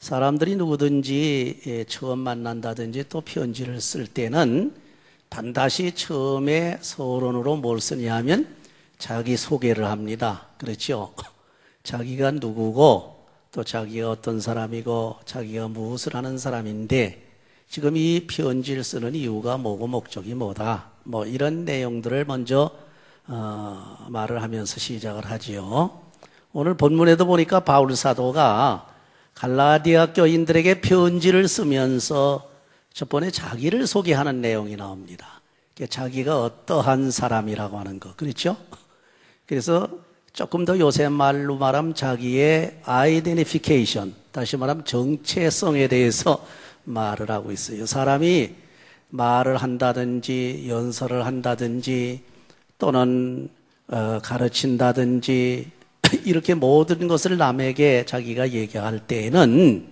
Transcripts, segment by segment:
사람들이 누구든지 처음 만난다든지 또 편지를 쓸 때는 반드시 처음에 서론으로 뭘 쓰냐 하면 자기 소개를 합니다. 그렇죠? 자기가 누구고 또 자기가 어떤 사람이고 자기가 무엇을 하는 사람인데 지금 이 편지를 쓰는 이유가 뭐고 목적이 뭐다. 뭐 이런 내용들을 먼저 말을 하면서 시작을 하지요. 오늘 본문에도 보니까 바울 사도가 갈라디아 교인들에게 편지를 쓰면서 첫 번째 자기를 소개하는 내용이 나옵니다. 자기가 어떠한 사람이라고 하는 거, 그렇죠? 그래서 조금 더 요새 말로 말하면 자기의 아이덴티피케이션, 다시 말하면 정체성에 대해서 말을 하고 있어요. 사람이 말을 한다든지 연설을 한다든지 또는 가르친다든지 이렇게 모든 것을 남에게 자기가 얘기할 때에는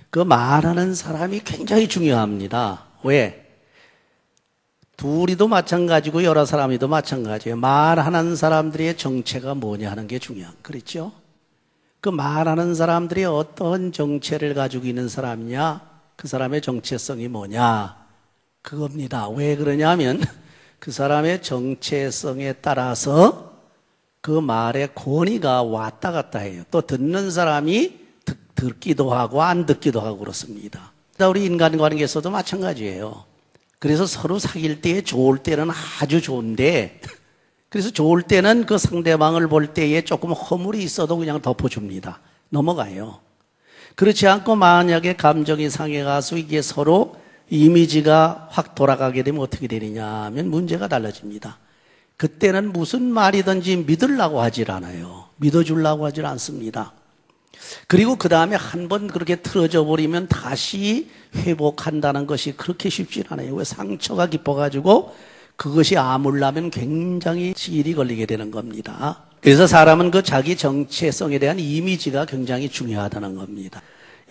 그 말하는 사람이 굉장히 중요합니다. 왜? 둘이도 마찬가지고 여러 사람이도 마찬가지예요. 말하는 사람들의 정체가 뭐냐 하는 게 중요한, 그렇죠? 그 말하는 사람들이 어떤 정체를 가지고 있는 사람이냐, 그 사람의 정체성이 뭐냐, 그겁니다. 왜 그러냐면 그 사람의 정체성에 따라서 그 말의 권위가 왔다 갔다 해요. 또 듣는 사람이 듣기도 하고 안 듣기도 하고 그렇습니다. 우리 인간관계에서도 마찬가지예요. 그래서 서로 사귈 때 좋을 때는 아주 좋은데 그래서 좋을 때는 그 상대방을 볼 때에 조금 허물이 있어도 그냥 덮어줍니다. 넘어가요. 그렇지 않고 만약에 감정이 상해가서 이게 서로 이미지가 확 돌아가게 되면 어떻게 되느냐 하면 문제가 달라집니다. 그때는 무슨 말이든지 믿으려고 하질 않아요. 믿어주려고 하질 않습니다. 그리고 그 다음에 한 번 그렇게 틀어져 버리면 다시 회복한다는 것이 그렇게 쉽지 않아요. 왜? 상처가 깊어가지고 그것이 아물려면 굉장히 시일이 걸리게 되는 겁니다. 그래서 사람은 그 자기 정체성에 대한 이미지가 굉장히 중요하다는 겁니다.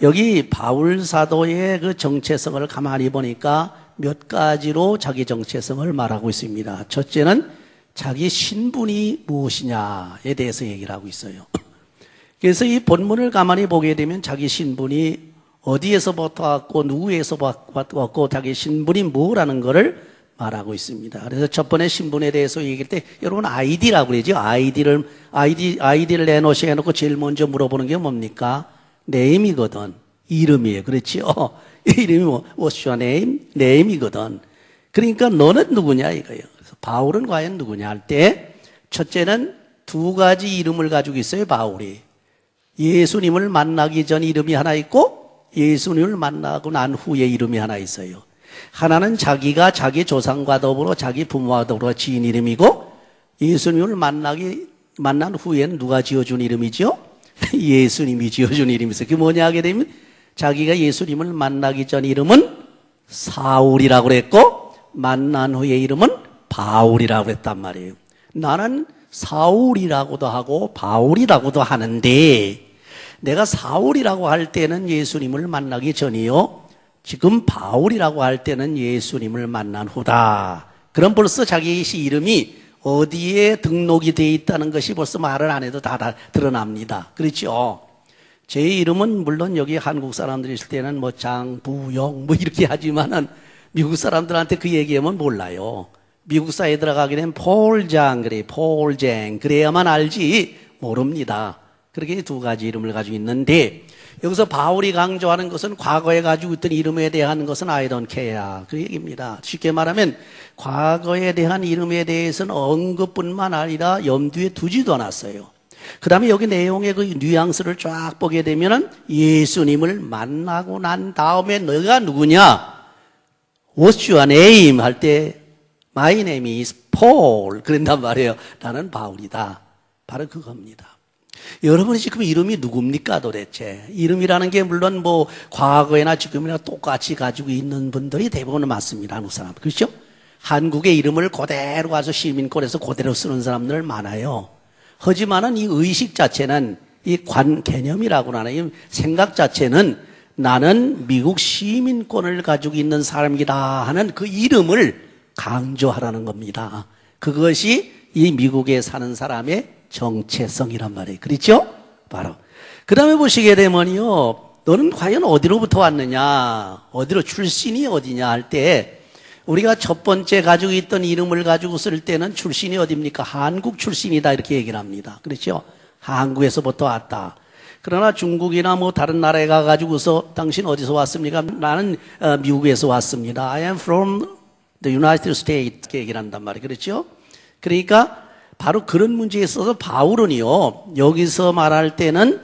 여기 바울 사도의 그 정체성을 가만히 보니까 몇 가지로 자기 정체성을 말하고 있습니다. 첫째는 자기 신분이 무엇이냐에 대해서 얘기를 하고 있어요. 그래서 이 본문을 가만히 보게 되면 자기 신분이 어디에서부터 왔고 누구에서부터 왔고 자기 신분이 뭐라는 것을 말하고 있습니다. 그래서 첫 번째 신분에 대해서 얘기할 때 여러분 아이디라고 그러죠. 아이디를 내놓고 제일 먼저 물어보는 게 뭡니까? 네임이거든. 이름이에요. 그렇죠? 이름이 뭐 What's your name? 네임이거든. 그러니까 너는 누구냐 이거예요. 그래서 바울은 과연 누구냐 할 때 첫째는 두 가지 이름을 가지고 있어요. 바울이. 예수님을 만나기 전 이름이 하나 있고 예수님을 만나고 난 후에 이름이 하나 있어요. 하나는 자기가 자기 조상과 더불어 자기 부모와 더불어 지은 이름이고 예수님을 만난 후에는 누가 지어준 이름이죠? 예수님이 지어준 이름이었어요. 그게 뭐냐 하게 되면 자기가 예수님을 만나기 전 이름은 사울이라고 그랬고 만난 후에 이름은 바울이라고 그랬단 말이에요. 나는 사울이라고도 하고 바울이라고도 하는데 내가 사울이라고 할 때는 예수님을 만나기 전이요. 지금 바울이라고 할 때는 예수님을 만난 후다. 그럼 벌써 자기 이름이 어디에 등록이 되어 있다는 것이 벌써 말을 안 해도 다 드러납니다. 그렇죠? 제 이름은 물론 여기 한국 사람들이 있을 때는 뭐 장부영 뭐 이렇게 하지만은 미국 사람들한테 그 얘기하면 몰라요. 미국 사회에 들어가게 되면 폴장 그래, 폴쟁 그래야만 알지 모릅니다. 그렇게 두 가지 이름을 가지고 있는데 여기서 바울이 강조하는 것은 과거에 가지고 있던 이름에 대한 것은 I don't care 그 얘기입니다. 쉽게 말하면 과거에 대한 이름에 대해서는 언급뿐만 아니라 염두에 두지도 않았어요. 그 다음에 여기 내용의 그 뉘앙스를 쫙 보게 되면은 예수님을 만나고 난 다음에 너가 누구냐? What's your name? 할 때 My name is Paul 그런단 말이에요. 나는 바울이다. 바로 그겁니다. 여러분이 지금 이름이 누굽니까 도대체? 이름이라는 게 물론 뭐 과거에나 지금이나 똑같이 가지고 있는 분들이 대부분 많습니다. 한국 사람. 그렇죠? 한국의 이름을 그대로 가서 시민권에서 그대로 쓰는 사람들 많아요. 하지만은 이 의식 자체는 이 개념이라고 하는 이 생각 자체는 나는 미국 시민권을 가지고 있는 사람이다 하는 그 이름을 강조하라는 겁니다. 그것이 이 미국에 사는 사람의 정체성이란 말이에요. 그렇죠? 바로. 그 다음에 보시게 되면요. 너는 과연 어디로부터 왔느냐, 어디로 출신이 어디냐 할 때 우리가 첫 번째 가지고 있던 이름을 가지고 쓸 때는 출신이 어디입니까? 한국 출신이다 이렇게 얘기를 합니다. 그렇죠? 한국에서부터 왔다. 그러나 중국이나 뭐 다른 나라에 가가지고서 당신 어디서 왔습니까? 나는 미국에서 왔습니다. I am from the United States 이렇게 얘기를 한단 말이에요. 그렇죠? 그러니까 바로 그런 문제에 있어서 바울은요, 여기서 말할 때는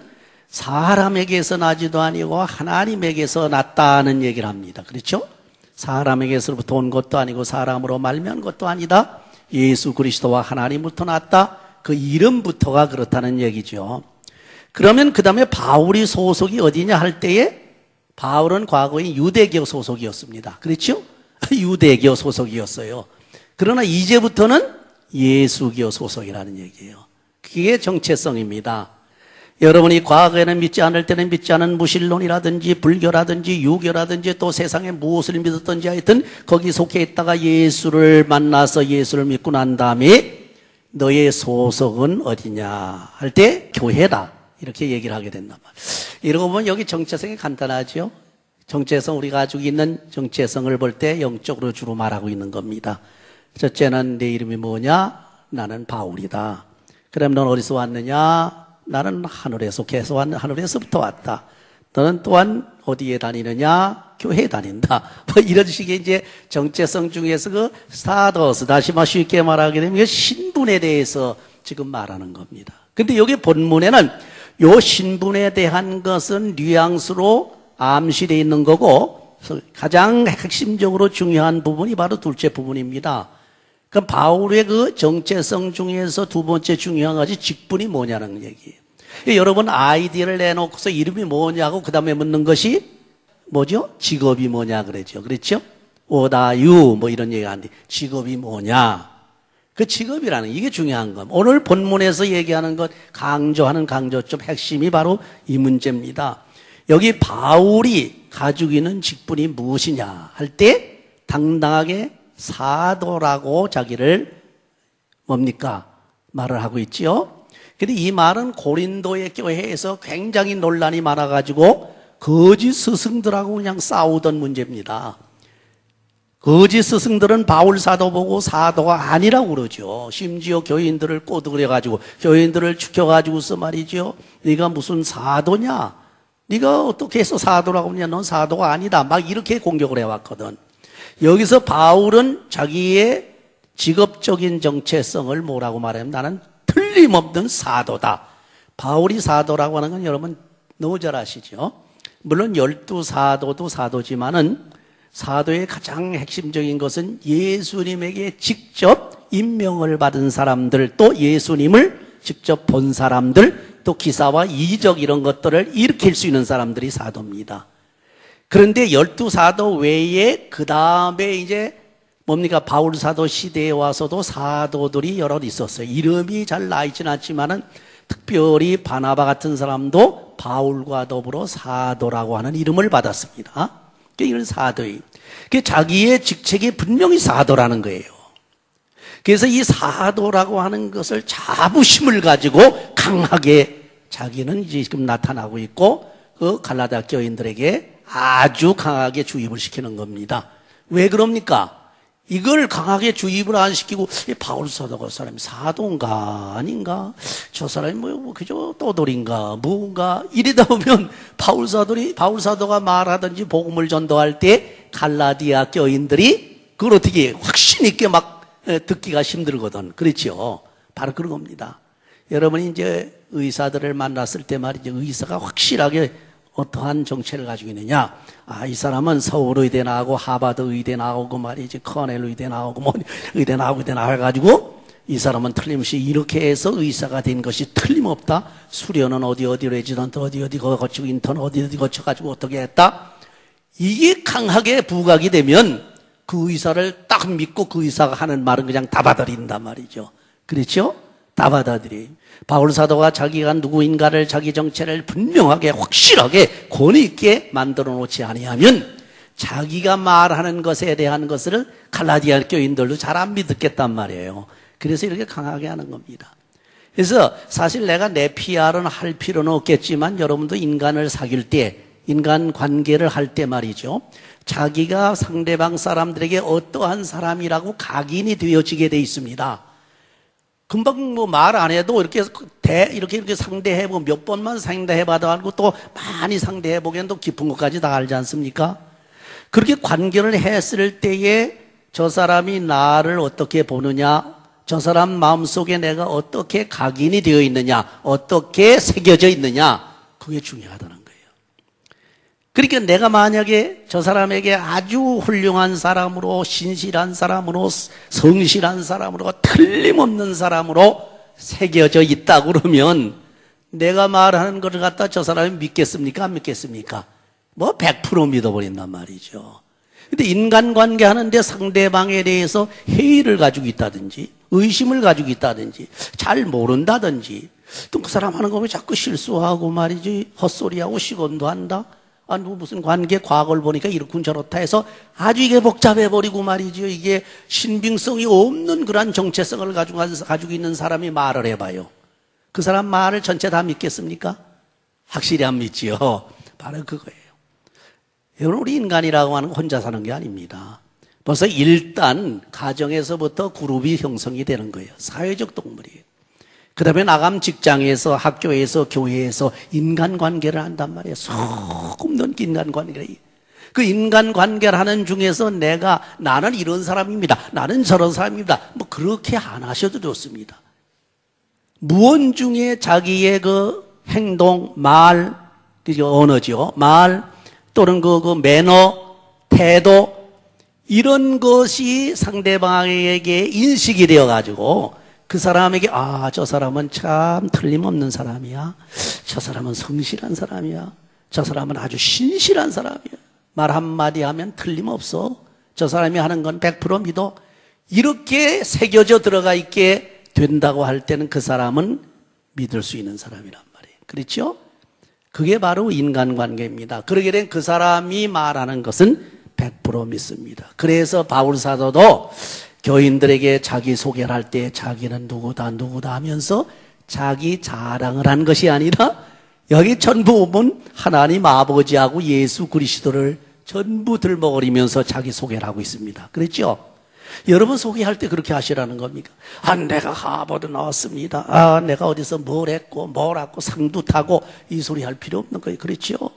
사람에게서 나지도 아니고 하나님에게서 났다는 얘기를 합니다. 그렇죠? 사람에게서부터 온 것도 아니고 사람으로 말미암은 것도 아니다. 예수 그리스도와 하나님부터 났다. 그 이름부터가 그렇다는 얘기죠. 그러면 그 다음에 바울이 소속이 어디냐 할 때에 바울은 과거에 유대교 소속이었습니다. 그렇죠? 유대교 소속이었어요. 그러나 이제부터는 예수교 소속이라는 얘기예요. 그게 정체성입니다. 여러분이 과거에는 믿지 않을 때는 믿지 않은 무신론이라든지 불교라든지 유교라든지 또 세상에 무엇을 믿었든지 하여튼 거기 속해 있다가 예수를 만나서 예수를 믿고 난 다음에 너의 소속은 어디냐 할 때 교회다 이렇게 얘기를 하게 된단 말이에요. 이러고 보면 여기 정체성이 간단하죠. 정체성, 우리가 가지고 있는 정체성을 볼 때 영적으로 주로 말하고 있는 겁니다. 첫째는 내 이름이 뭐냐? 나는 바울이다. 그럼 넌 어디서 왔느냐? 나는 하늘에 속해서 왔는, 하늘에서부터 왔다. 너는 또한 어디에 다니느냐? 교회에 다닌다. 뭐 이런 식의 이제 정체성 중에서 그 스타더스, 다시 말 쉽게 말하게 되면 신분에 대해서 지금 말하는 겁니다. 근데 여기 본문에는 요 신분에 대한 것은 뉘앙스로 암시되어 있는 거고 가장 핵심적으로 중요한 부분이 바로 둘째 부분입니다. 그럼 바울의 그 정체성 중에서 두 번째 중요한 것이 직분이 뭐냐는 얘기예요. 여러분 아이디어를 내놓고서 이름이 뭐냐고 그 다음에 묻는 것이 뭐죠? 직업이 뭐냐 그러죠. 그렇죠? What are you? 뭐 이런 얘기가 하는데 직업이 뭐냐? 그 직업이라는 이게 중요한 겁니다. 오늘 본문에서 얘기하는 것 강조하는 강조점 핵심이 바로 이 문제입니다. 여기 바울이 가지고 있는 직분이 무엇이냐 할 때 당당하게 사도라고 자기를 뭡니까? 말을 하고 있지요. 근데 이 말은 고린도의 교회에서 굉장히 논란이 많아가지고 거짓 스승들하고 그냥 싸우던 문제입니다. 거짓 스승들은 바울 사도 보고 사도가 아니라고 그러죠. 심지어 교인들을 꼬드겨가지고 교인들을 죽여가지고서 말이죠. 네가 무슨 사도냐? 네가 어떻게 해서 사도라고 하냐? 넌 사도가 아니다. 막 이렇게 공격을 해왔거든. 여기서 바울은 자기의 직업적인 정체성을 뭐라고 말하면 나는 틀림없는 사도다. 바울이 사도라고 하는 건 여러분 너무 잘 아시죠? 물론 12사도도 사도지만은 사도의 가장 핵심적인 것은 예수님에게 직접 임명을 받은 사람들, 또 예수님을 직접 본 사람들, 또 기사와 이적 이런 것들을 일으킬 수 있는 사람들이 사도입니다. 그런데 12사도 외에 그 다음에 이제 뭡니까? 바울 사도 시대에 와서도 사도들이 여러 있었어요. 이름이 잘 나있지는 않지만은 특별히 바나바 같은 사람도 바울과 더불어 사도라고 하는 이름을 받았습니다. 이건 사도예요. 자기의 직책이 분명히 사도라는 거예요. 그래서 이 사도라고 하는 것을 자부심을 가지고 강하게 자기는 이제 지금 나타나고 있고 그 갈라디아 교인들에게 아주 강하게 주입을 시키는 겁니다. 왜 그럽니까? 이걸 강하게 주입을 안 시키고 바울 사도가 사람이 사도인가 아닌가? 저 사람이 뭐 그저 떠돌인가 뭔가 이러다 보면 바울 사도가 말하든지 복음을 전도할 때 갈라디아 교인들이 그걸 어떻게 확신 있게 막 듣기가 힘들거든. 그렇죠? 바로 그런 겁니다. 여러분이 이제 의사들을 만났을 때 말이죠. 의사가 확실하게 어떠한 정체를 가지고 있느냐? 이 사람은 서울 의대 나오고 하버드 의대 나오고 말이지 커넬 의대 나오고 뭐 의대 나오고 해가지고 이 사람은 틀림없이 이렇게 해서 의사가 된 것이 틀림없다. 수련은 어디 레지던트 어디 거치고 인턴 어디 거쳐가지고 어떻게 했다. 이게 강하게 부각이 되면 그 의사를 딱 믿고 그 의사가 하는 말은 그냥 다 받아들인단 말이죠. 그렇죠? 다 받아들이. 바울 사도가 자기가 누구인가를 자기 정체를 분명하게 확실하게 권위 있게 만들어 놓지 아니하면 자기가 말하는 것에 대한 것을 갈라디아 교인들도 잘 안 믿겠단 말이에요. 그래서 이렇게 강하게 하는 겁니다. 그래서 사실 내가 내 PR은 할 필요는 없겠지만 여러분도 인간을 사귈 때 인간 관계를 할 때 말이죠. 자기가 상대방 사람들에게 어떠한 사람이라고 각인이 되어지게 돼 있습니다. 금방 뭐 말 안 해도 이렇게 상대해보고 몇 번만 상대해봐도 알고 또 많이 상대해보기엔 또 깊은 것까지 다 알지 않습니까? 그렇게 관계를 했을 때에 저 사람이 나를 어떻게 보느냐, 저 사람 마음속에 내가 어떻게 각인이 되어 있느냐, 어떻게 새겨져 있느냐, 그게 중요하다는 거예요. 그러니까 내가 만약에 저 사람에게 아주 훌륭한 사람으로, 신실한 사람으로, 성실한 사람으로, 틀림없는 사람으로 새겨져 있다 그러면 내가 말하는 것을 갖다 저 사람이 믿겠습니까? 안 믿겠습니까? 뭐 100% 믿어버린단 말이죠. 근데 인간관계 하는데 상대방에 대해서 회의를 가지고 있다든지 의심을 가지고 있다든지 잘 모른다든지 또 그 사람 하는 거 보면 자꾸 실수하고 말이지 헛소리하고 시건도 한다. 아, 누구 무슨 관계 과거를 보니까 이렇군 저렇다 해서 아주 이게 복잡해버리고 말이죠. 이게 신빙성이 없는 그런 정체성을 가지고 있는 사람이 말을 해봐요. 그 사람 말을 전체 다 믿겠습니까? 확실히 안 믿지요. 바로 그거예요. 여러분, 우리 인간이라고 하는 건 혼자 사는 게 아닙니다. 벌써 일단 가정에서부터 그룹이 형성이 되는 거예요. 사회적 동물이에요. 그 다음에 나가면 직장에서, 학교에서, 교회에서 인간관계를 한단 말이에요. 소금 넣은 인간관계를. 그 인간관계를 하는 중에서 나는 이런 사람입니다. 나는 저런 사람입니다. 뭐 그렇게 안 하셔도 좋습니다. 무언 중에 자기의 그 행동, 말, 언어죠. 말, 또는 그 매너, 태도, 이런 것이 상대방에게 인식이 되어가지고 그 사람에게 저 사람은 참 틀림없는 사람이야. 저 사람은 성실한 사람이야. 저 사람은 아주 신실한 사람이야. 말 한마디 하면 틀림없어. 저 사람이 하는 건 100% 믿어. 이렇게 새겨져 들어가 있게 된다고 할 때는 그 사람은 믿을 수 있는 사람이란 말이에요. 그렇죠? 그게 바로 인간관계입니다. 그러게 된 그 사람이 말하는 것은 100% 믿습니다. 그래서 바울 사도도 교인들에게 자기 소개를 할 때 자기는 누구다 하면서 자기 자랑을 한 것이 아니라 여기 전부 보면 하나님 아버지하고 예수 그리스도를 전부 들먹거리면서 자기 소개를 하고 있습니다. 그렇죠? 여러분 소개할 때 그렇게 하시라는 겁니까? 내가 하버드 나왔습니다. 내가 어디서 뭘 했고 상도 타고 이 소리 할 필요 없는 거예요. 그렇죠?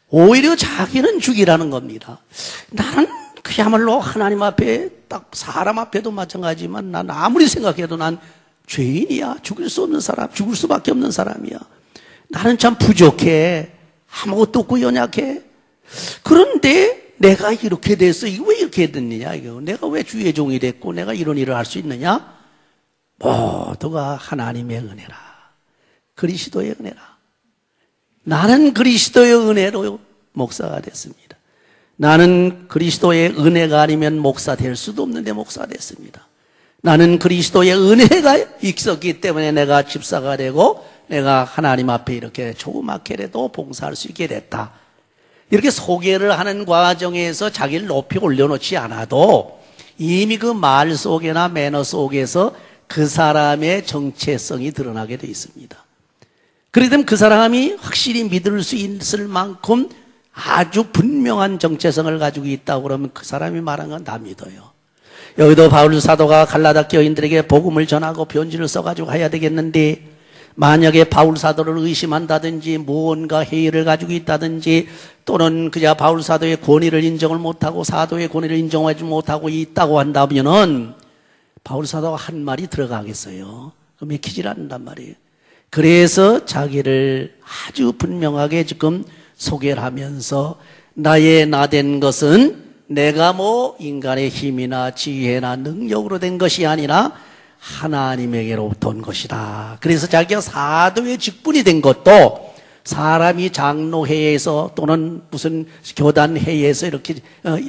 오히려 자기는 죽이라는 겁니다. 나는 그야말로 하나님 앞에 딱 사람 앞에도 마찬가지지만 난 아무리 생각해도 난 죄인이야. 죽을 수 없는 사람, 죽을 수밖에 없는 사람이야. 나는 참 부족해. 아무것도 없고 연약해. 그런데 내가 이렇게 됐어. 이거 왜 이렇게 됐느냐, 이거. 내가 왜 주의 종이 됐고 내가 이런 일을 할 수 있느냐? 모두가 하나님의 은혜라. 그리스도의 은혜라. 나는 그리스도의 은혜로 목사가 됐습니다. 나는 그리스도의 은혜가 아니면 목사 될 수도 없는데 목사가 됐습니다. 나는 그리스도의 은혜가 있었기 때문에 내가 집사가 되고 내가 하나님 앞에 이렇게 조그맣게라도 봉사할 수 있게 됐다. 이렇게 소개를 하는 과정에서 자기를 높이 올려놓지 않아도 이미 그 말 속에나 매너 속에서 그 사람의 정체성이 드러나게 되어 있습니다. 그렇기 때문에 그 사람이 확실히 믿을 수 있을 만큼 아주 분명한 정체성을 가지고 있다고 그러면 그 사람이 말한 건 다 믿어요. 여기도 바울 사도가 갈라다 교인들에게 복음을 전하고 편지를 써가지고 해야 되겠는데 만약에 바울 사도를 의심한다든지 무언가 회의를 가지고 있다든지 또는 그저 바울 사도의 권위를 인정을 못하고 사도의 권위를 인정하지 못하고 있다고 한다면은 바울 사도가 한 말이 들어가겠어요. 믿기질 않는단 말이에요. 그래서 자기를 아주 분명하게 지금 소개를 하면서 나의 나된 것은 내가 뭐 인간의 힘이나 지혜나 능력으로 된 것이 아니라 하나님에게로부터 온 것이다. 그래서 자기가 사도의 직분이 된 것도 사람이 장로회에서 또는 무슨 교단회에서 이렇게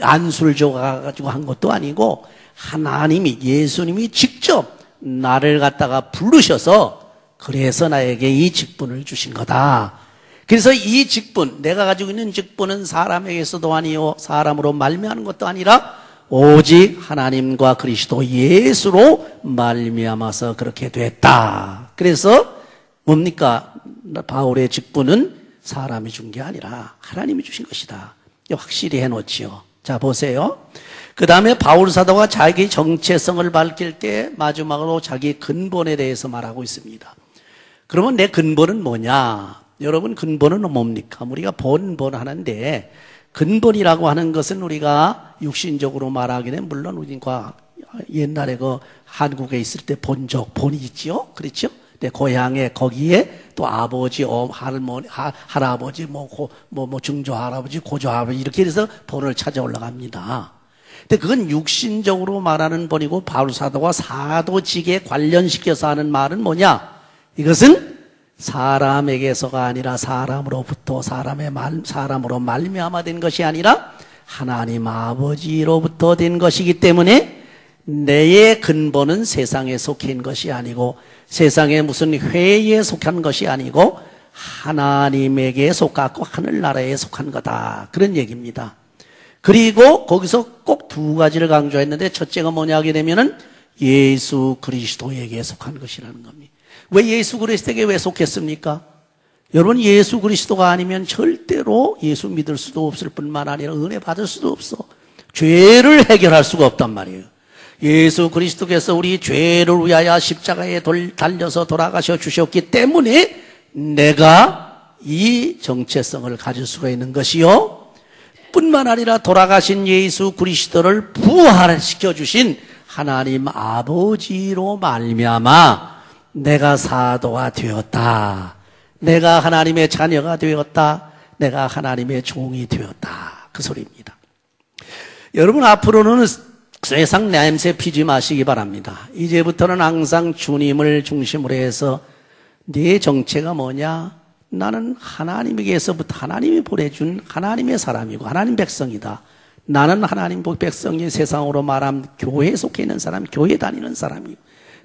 안수를 줘가지고 한 것도 아니고 하나님이 예수님이 직접 나를 갖다가 부르셔서 그래서 나에게 이 직분을 주신 거다. 그래서 이 직분, 내가 가지고 있는 직분은 사람에게서도 아니요 사람으로 말미암는 것도 아니라 오직 하나님과 그리스도 예수로 말미암아서 그렇게 됐다. 그래서 뭡니까? 바울의 직분은 사람이 준 게 아니라 하나님이 주신 것이다. 확실히 해놓지요. 자, 보세요. 그 다음에 바울 사도가 자기 정체성을 밝힐 때 마지막으로 자기 근본에 대해서 말하고 있습니다. 그러면 내 근본은 뭐냐? 여러분, 근본은 뭡니까? 우리가 본 하는데, 근본이라고 하는 것은 우리가 육신적으로 말하게 되면, 물론 우리가 옛날에 그 한국에 있을 때 본이 있지요? 그렇죠? 내 고향에, 거기에 또 아버지, 할머니, 할아버지, 증조 할아버지, 고조 할아버지, 이렇게 해서 본을 찾아 올라갑니다. 근데 그건 육신적으로 말하는 본이고, 바울 사도가 사도직에 관련시켜서 하는 말은 뭐냐? 이것은 사람에게서가 아니라 사람으로부터 사람으로 말미암아 된 것이 아니라 하나님 아버지로부터 된 것이기 때문에 내의 근본은 세상에 속해 있는 것이 아니고 세상에 무슨 회에 속한 것이 아니고 하나님에게 속하고 하늘나라에 속한 거다. 그런 얘기입니다. 그리고 거기서 꼭 두 가지를 강조했는데 첫째가 뭐냐 하게 되면은 예수 그리스도에게 속한 것이라는 겁니다. 왜 예수 그리스도에게 왜 속했습니까? 여러분, 예수 그리스도가 아니면 절대로 예수 믿을 수도 없을 뿐만 아니라 은혜 받을 수도 없어. 죄를 해결할 수가 없단 말이에요. 예수 그리스도께서 우리 죄를 위하여 십자가에 달려서 돌아가셔 주셨기 때문에 내가 이 정체성을 가질 수가 있는 것이요. 뿐만 아니라 돌아가신 예수 그리스도를 부활시켜 주신 하나님 아버지로 말미암아 내가 사도가 되었다. 내가 하나님의 자녀가 되었다. 내가 하나님의 종이 되었다. 그 소리입니다. 여러분, 앞으로는 세상 냄새 피지 마시기 바랍니다. 이제부터는 항상 주님을 중심으로 해서 네 정체가 뭐냐? 나는 하나님에게서부터 하나님이 보내준 하나님의 사람이고 하나님 백성이다. 나는 하나님 백성이 세상으로 말하면 교회에 속해 있는 사람, 교회 다니는 사람이고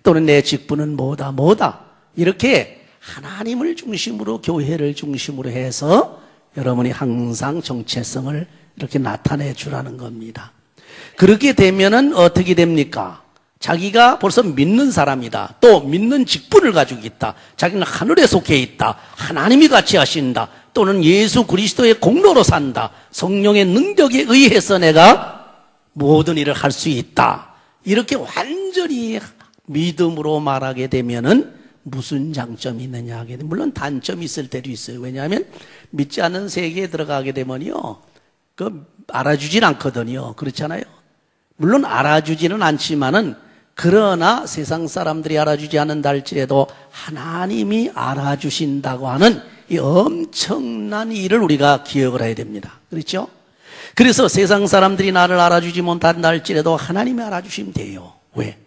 또는 내 직분은 뭐다. 이렇게 하나님을 중심으로 교회를 중심으로 해서 여러분이 항상 정체성을 이렇게 나타내 주라는 겁니다. 그렇게 되면은 어떻게 됩니까? 자기가 벌써 믿는 사람이다. 또 믿는 직분을 가지고 있다. 자기는 하늘에 속해 있다. 하나님이 같이 하신다. 또는 예수 그리스도의 공로로 산다. 성령의 능력에 의해서 내가 모든 일을 할 수 있다. 이렇게 완전히 믿음으로 말하게 되면은 무슨 장점이 있느냐 하게 되면 물론 단점이 있을 때도 있어요. 왜냐하면 믿지 않는 세계에 들어가게 되면요, 알아주진 않거든요. 그렇잖아요. 물론 알아주지는 않지만은 그러나 세상 사람들이 알아주지 않는다 할지라도 하나님이 알아주신다고 하는 이 엄청난 일을 우리가 기억을 해야 됩니다. 그렇죠? 그래서 세상 사람들이 나를 알아주지 못한다 할지라도 하나님이 알아주시면 돼요. 왜?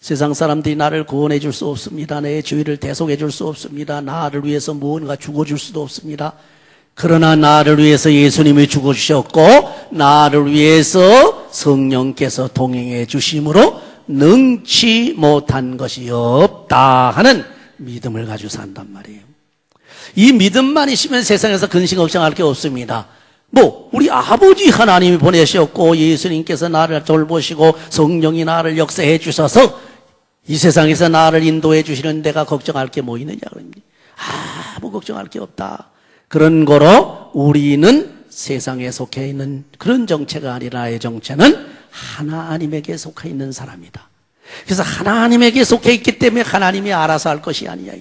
세상 사람들이 나를 구원해 줄 수 없습니다. 내 죄를 대속해 줄 수 없습니다. 나를 위해서 무언가 죽어줄 수도 없습니다. 그러나 나를 위해서 예수님이 죽어주셨고 나를 위해서 성령께서 동행해 주심으로 능치 못한 것이 없다 하는 믿음을 가지고 산단 말이에요. 이 믿음만 있으면 세상에서 근심 걱정할 게 없습니다. 우리 아버지 하나님이 보내셨고 예수님께서 나를 돌보시고 성령이 나를 역사해 주셔서 이 세상에서 나를 인도해 주시는 데가 걱정할 게 뭐 있느냐 그럽니다. 아무 걱정할 게 없다. 그런 거로 우리는 세상에 속해 있는 그런 정체가 아니라 나의 정체는 하나님에게 속해 있는 사람이다. 그래서 하나님에게 속해 있기 때문에 하나님이 알아서 할 것이 아니야.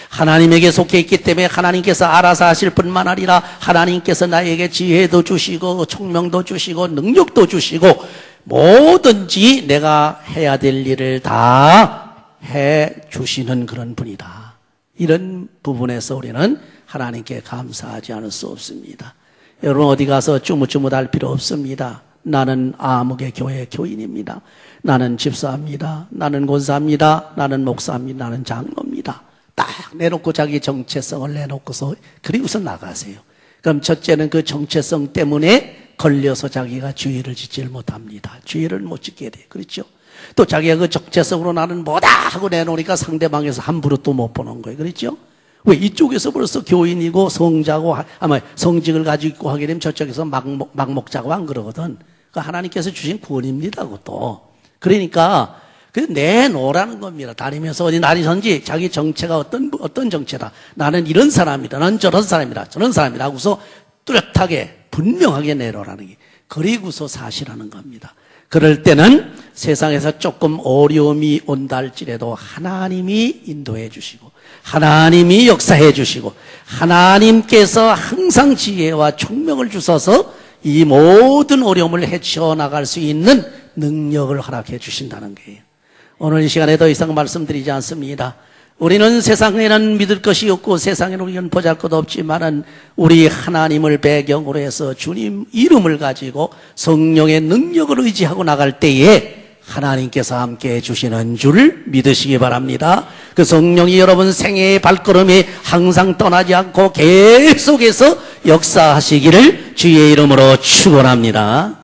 하나님에게 속해 있기 때문에 하나님께서 알아서 하실 뿐만 아니라 하나님께서 나에게 지혜도 주시고 총명도 주시고 능력도 주시고 뭐든지 내가 해야 될 일을 다 해 주시는 그런 분이다. 이런 부분에서 우리는 하나님께 감사하지 않을 수 없습니다. 여러분, 어디 가서 쭈뭇쭈뭇할 필요 없습니다. 나는 아무개 교회 교인입니다. 나는 집사입니다. 나는 권사입니다. 나는 목사입니다. 나는 장로입니다. 딱 내놓고 자기 정체성을 내놓고서 그리고서 나가세요. 그럼 첫째는 그 정체성 때문에 걸려서 자기가 주의를 짓질 못합니다. 주의를 못 짓게 돼요. 그렇죠? 또 자기가 그 정체성으로 나는 뭐다 하고 내놓으니까 상대방에서 함부로 또 못 보는 거예요. 그렇죠? 왜? 이쪽에서 벌써 교인이고 성자고 아마 성직을 가지고 있고 하게 되면 저쪽에서 막목자고 안 그러거든. 그 하나님께서 주신 구원입니다. 그것도. 그러니까 그 내놓으라는 겁니다. 다니면서 어디 다니든지 자기 정체가 어떤 정체다. 나는 이런 사람이다. 나는 저런 사람이다. 저런 사람이다. 하고서 뚜렷하게 분명하게 내놓으라는 게. 그리고서 사시라는 겁니다. 그럴 때는 세상에서 조금 어려움이 온다 할지라도 하나님이 인도해 주시고 하나님이 역사해 주시고 하나님께서 항상 지혜와 총명을 주셔서 이 모든 어려움을 헤쳐나갈 수 있는 능력을 허락해 주신다는 거예요. 오늘 이 시간에 더 이상 말씀드리지 않습니다. 우리는 세상에는 믿을 것이 없고 세상에는 우리는 보잘것 없지만은 우리 하나님을 배경으로 해서 주님 이름을 가지고 성령의 능력을 의지하고 나갈 때에 하나님께서 함께해 주시는 줄 믿으시기 바랍니다. 그 성령이 여러분 생애의 발걸음이 항상 떠나지 않고 계속해서 역사하시기를 주의 이름으로 축원합니다.